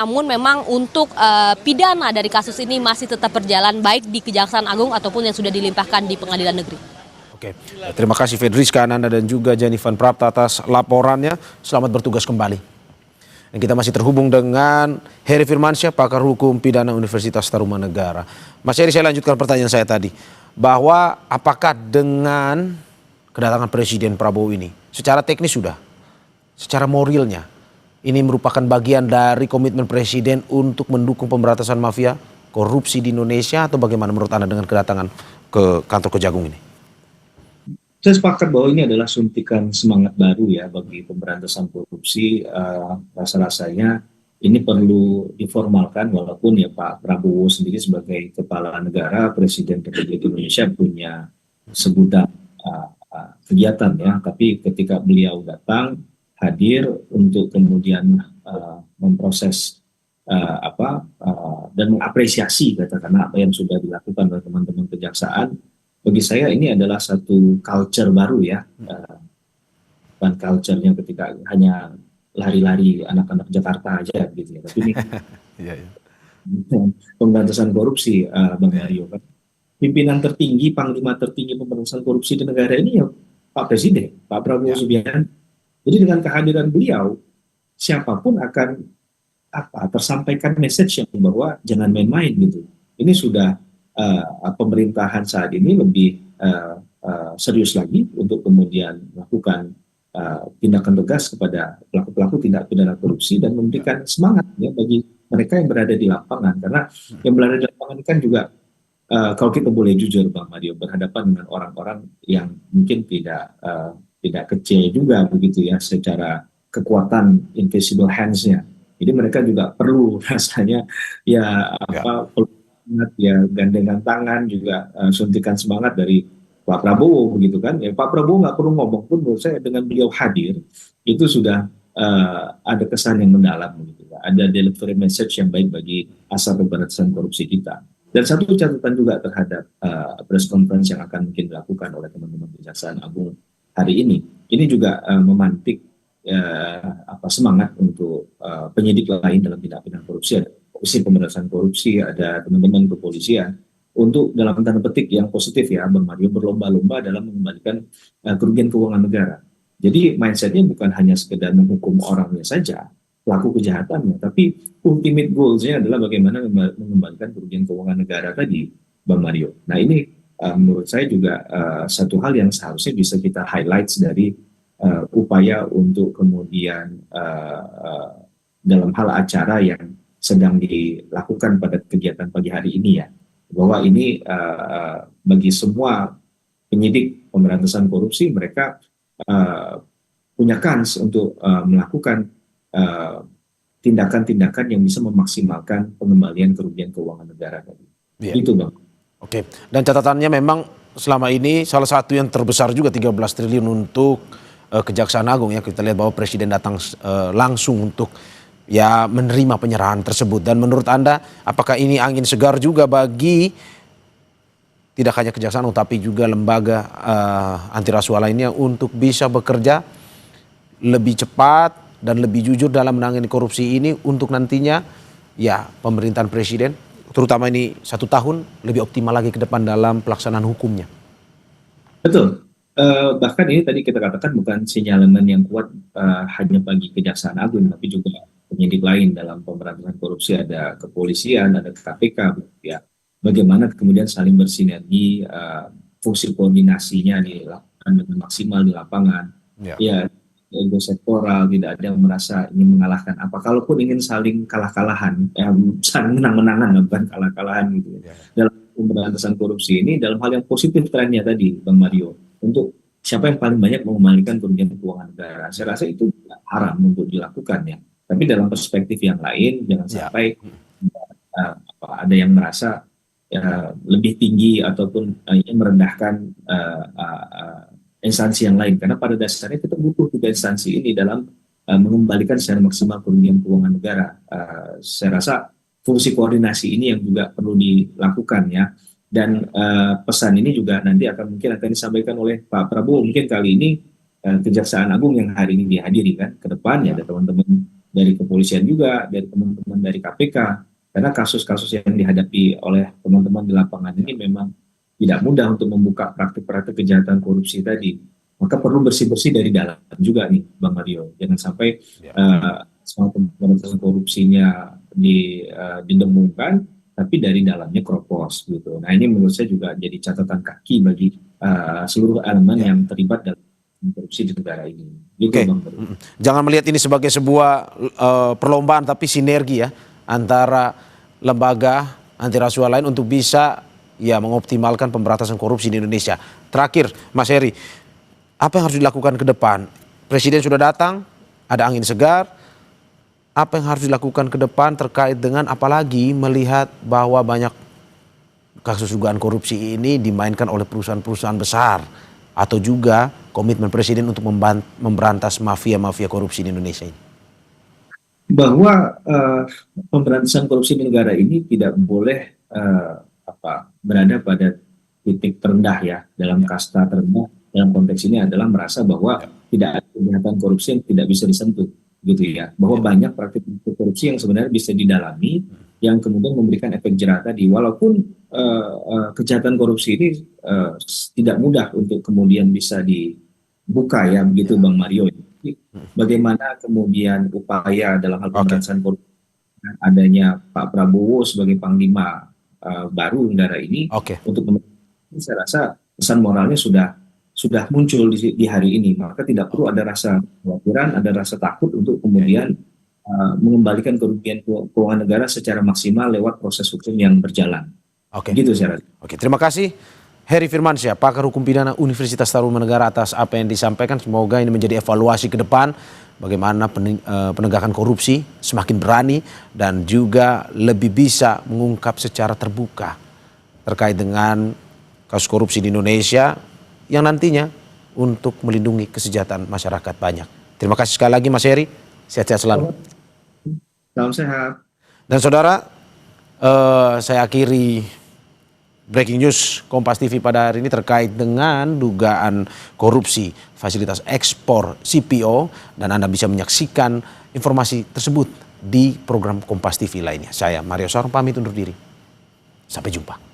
Namun memang untuk pidana dari kasus ini masih tetap berjalan baik di Kejaksaan Agung ataupun yang sudah dilimpahkan di Pengadilan Negeri. Oke, terima kasih Fedriska, Ananda dan juga Jennifer Prapta atas laporannya. Selamat bertugas kembali. Dan kita masih terhubung dengan Heri Firmansyah, pakar hukum pidana Universitas Tarumanegara. Mas Heri, saya lanjutkan pertanyaan saya tadi. Bahwa apakah dengan kedatangan Presiden Prabowo ini, secara teknis sudah, secara moralnya, ini merupakan bagian dari komitmen Presiden untuk mendukung pemberantasan mafia korupsi di Indonesia, atau bagaimana menurut Anda dengan kedatangan ke kantor Kejagung ini? Saya sepakat bahwa ini adalah suntikan semangat baru ya bagi pemberantasan korupsi. Rasa-rasanya ini perlu diformalkan, walaupun ya Pak Prabowo sendiri sebagai kepala negara, Presiden Republik Indonesia punya segudang kegiatan ya. Tapi ketika beliau datang hadir untuk kemudian memproses dan mengapresiasi katakanlah apa yang sudah dilakukan oleh teman-teman kejaksaan. Bagi saya ini adalah satu culture baru ya, bukan culture-nya ketika hanya lari-lari anak-anak Jakarta aja gitu ya, tapi ini pemberantasan korupsi, Bang Mario kan. Pimpinan tertinggi, panglima tertinggi pemberantasan korupsi di negara ini ya Pak Presiden, Pak Prabowo Subianto. Jadi dengan kehadiran beliau, siapapun akan tersampaikan message yang bahwa jangan main-main gitu. Ini sudah pemerintahan saat ini lebih serius lagi untuk kemudian melakukan tindakan tegas kepada pelaku-pelaku tindak pidana korupsi dan memberikan semangat ya bagi mereka yang berada di lapangan, karena yang berada di lapangan kan juga kalau kita boleh jujur Bang Mario, berhadapan dengan orang-orang yang mungkin tidak kecil juga begitu ya secara kekuatan invisible hands-nya. Jadi mereka juga perlu rasanya ya gandengan tangan juga, suntikan semangat dari Pak Prabowo begitu kan ya. Pak Prabowo nggak perlu ngomong pun menurut saya dengan beliau hadir itu sudah ada kesan yang mendalam begitu ya. Ada delivery message yang baik bagi asas pemberantasan korupsi kita. Dan satu catatan juga terhadap press conference yang akan mungkin dilakukan oleh teman-teman Kejaksaan Agung hari ini juga memantik semangat untuk penyidik lain dalam tindak pidana korupsi. Ada Komisi Pemberantasan Korupsi, ada teman-teman kepolisian untuk dalam tanda petik yang positif ya Bang Mario, berlomba-lomba dalam mengembalikan kerugian keuangan negara. Jadi mindsetnya bukan hanya sekedar menghukum orangnya saja, pelaku kejahatannya, tapi ultimate goals-nya adalah bagaimana mengembalikan kerugian keuangan negara tadi, Bang Mario. Nah ini menurut saya juga satu hal yang seharusnya bisa kita highlight dari upaya untuk kemudian dalam hal acara yang sedang dilakukan pada kegiatan pagi hari ini ya, bahwa ini bagi semua penyidik pemberantasan korupsi, mereka punya kans untuk melakukan tindakan-tindakan yang bisa memaksimalkan pengembalian kerugian keuangan negara tadi. Itu Bang. Oke, dan catatannya memang selama ini salah satu yang terbesar juga 13 triliun untuk Kejaksaan Agung ya. Kita lihat bahwa Presiden datang langsung untuk ya menerima penyerahan tersebut. Dan menurut Anda, apakah ini angin segar juga bagi tidak hanya Kejaksaan Agung tapi juga lembaga anti rasuah lainnya untuk bisa bekerja lebih cepat dan lebih jujur dalam menangani korupsi ini untuk nantinya ya pemerintahan Presiden, terutama ini 1 tahun, lebih optimal lagi ke depan dalam pelaksanaan hukumnya? Betul. Bahkan ini tadi kita katakan bukan sinyalemen yang kuat hanya bagi Kejaksaan Agung, tapi juga penyidik lain dalam pemberantasan korupsi, ada kepolisian, ada KPK, ya. Bagaimana kemudian saling bersinergi, fungsi koordinasinya dilakukan dengan maksimal di lapangan. Ya, ego sektoral, tidak ada yang merasa ingin mengalahkan apa. Kalaupun ingin saling kalah-kalahan, saling menang-menangan, bukan kalah-kalahan gitu. Dalam pemberantasan korupsi ini, dalam hal yang positif trennya tadi, Bang Mario, untuk siapa yang paling banyak mengembalikan kerugian keuangan negara. Saya rasa itu haram untuk dilakukan ya. Tapi dalam perspektif yang lain, jangan sampai ada yang merasa lebih tinggi ataupun merendahkan instansi yang lain. Karena pada dasarnya kita butuh tiga instansi ini dalam mengembalikan secara maksimal kerugian keuangan negara. Saya rasa fungsi koordinasi ini yang juga perlu dilakukan ya. Dan pesan ini juga nanti mungkin akan disampaikan oleh Pak Prabowo. Mungkin kali ini Kejaksaan Agung yang hari ini dihadiri kan, ke depannya ada teman-teman dari kepolisian juga, dari teman-teman dari KPK. Karena kasus-kasus yang dihadapi oleh teman-teman di lapangan ini memang tidak mudah untuk membuka praktik-praktik kejahatan korupsi tadi. Maka perlu bersih-bersih dari dalam juga nih, Bang Mario. Jangan sampai soal pemberantasan korupsinya didengungkan, tapi dari dalamnya kropos gitu. Nah ini menurut saya juga jadi catatan kaki bagi seluruh elemen yang terlibat dalam korupsi di negara ini. Gitu, Oke. Bang Mario. Jangan melihat ini sebagai sebuah perlombaan, tapi sinergi ya antara lembaga anti rasuah lain untuk bisa ya mengoptimalkan pemberantasan korupsi di Indonesia. Terakhir, Mas Heri, apa yang harus dilakukan ke depan? Presiden sudah datang, ada angin segar. Apa yang harus dilakukan ke depan terkait dengan apalagi melihat bahwa banyak kasus dugaan korupsi ini dimainkan oleh perusahaan-perusahaan besar atau juga komitmen Presiden untuk memberantas mafia-mafia korupsi di Indonesia ini? Bahwa pemberantasan korupsi di negara ini tidak boleh berada pada titik terendah ya, dalam kasta terendah. Dalam konteks ini adalah merasa bahwa tidak ada kejahatan korupsi yang tidak bisa disentuh, gitu ya. Bahwa banyak praktik korupsi yang sebenarnya bisa didalami, yang kemudian memberikan efek jerah tadi. Walaupun kejahatan korupsi ini tidak mudah untuk kemudian bisa dibuka ya, begitu Bang Mario. Bagaimana kemudian upaya dalam hal pemberantasan korupsi, adanya Pak Prabowo sebagai Panglima baru negara ini untuk saya rasa pesan moralnya sudah muncul di hari ini, maka tidak perlu ada rasa kekhawatiran, ada rasa takut untuk kemudian mengembalikan kerugian keuangan negara secara maksimal lewat proses hukum yang berjalan. Gitu saya rasa. Terima kasih Heri Firmansyah, pakar hukum pidana Universitas Tarumanegara atas apa yang disampaikan. Semoga ini menjadi evaluasi ke depan bagaimana penegakan korupsi semakin berani dan juga lebih bisa mengungkap secara terbuka terkait dengan kasus korupsi di Indonesia yang nantinya untuk melindungi kesejahteraan masyarakat banyak. Terima kasih sekali lagi Mas Heri, sehat-sehat selalu. Salam sehat. Dan saudara, saya akhiri breaking news Kompas TV pada hari ini terkait dengan dugaan korupsi fasilitas ekspor CPO, dan Anda bisa menyaksikan informasi tersebut di program Kompas TV lainnya. Saya Mario Sarung pamit undur diri. Sampai jumpa.